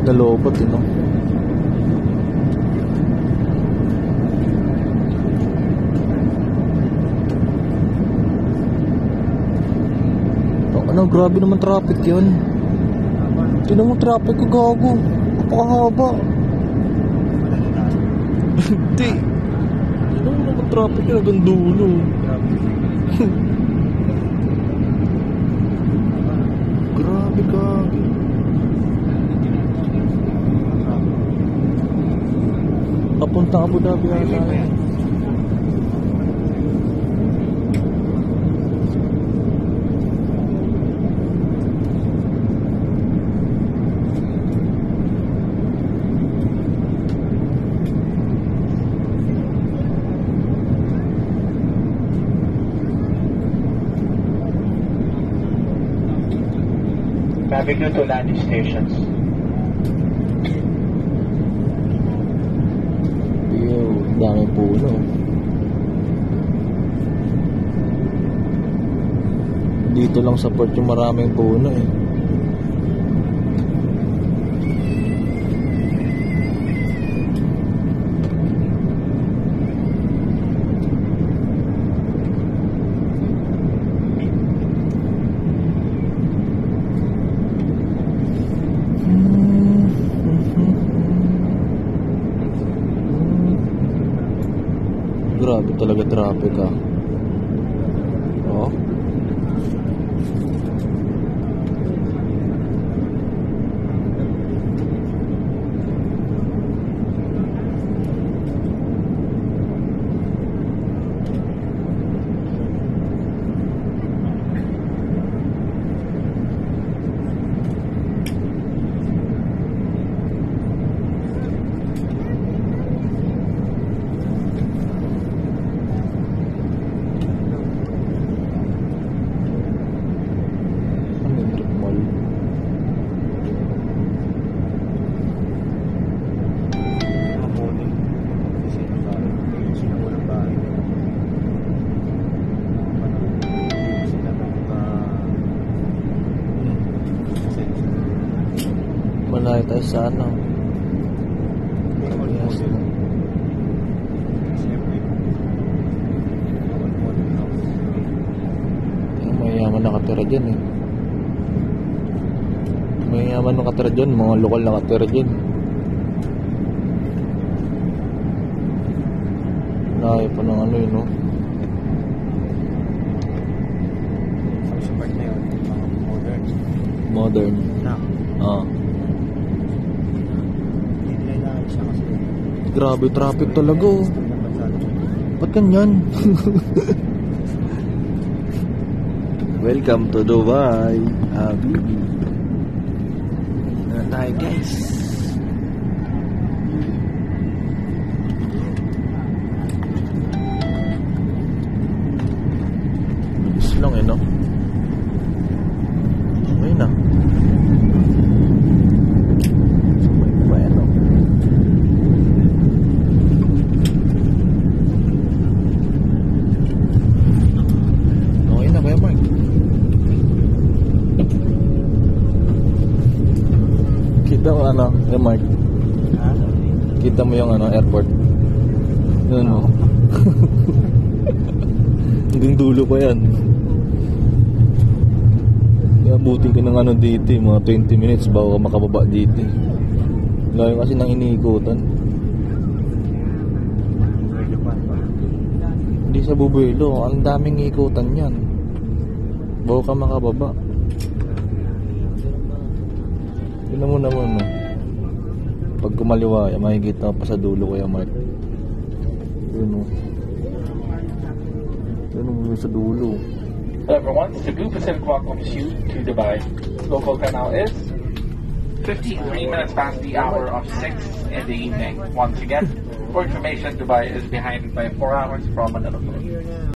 Nalobot, no? Ano, grabe naman traffic yun. Tignan mo traffic ko, gago. Napakahaba. Hindi. Tignan mo naman traffic yun hanggang dulo. Grabe ka. Papunta Abu Dhabi yata. Navigate to landing stations. Yo, daming puno. Dito lang sa port yung maraming puno eh. Grabe talaga traffic ah. Oh. Malayo tayo sa ano. Yung mayaman nakatira dyan eh. Mayaman nakatira dyan, mga lokal nakatira dyan. Layo pa ng ano yun, no? Sa part na yun, mga modern. Modern. Ah. Grabe traffic talaga oh. Ba't ganyan? Welcome to Dubai, Habibi. Na tayo guys. Bilis lang eh no? Okay na. Kita mo ano, Mark? Kita mo yung ano, airport? Yun mo. Hanggang dulo pa yan. Kaya buti ka ng ano dito, mga 20 minutes bago ka makababa dito. Layo kasi nang iniikutan. Hindi sa Bubuelo, ang daming ikutan yan bago ka makababa. Tignan mo naman, no? Pag kumaliwa, makikita pa sa dulo Kuya Mark. Yun, no? Yun, no? Sa dulo. Hello everyone, Cebu Pacific welcomes you to Dubai. Local time now is 53 minutes past the hour of 6 in the evening. Once again, for information, Dubai is behind by 4 hours from Manila.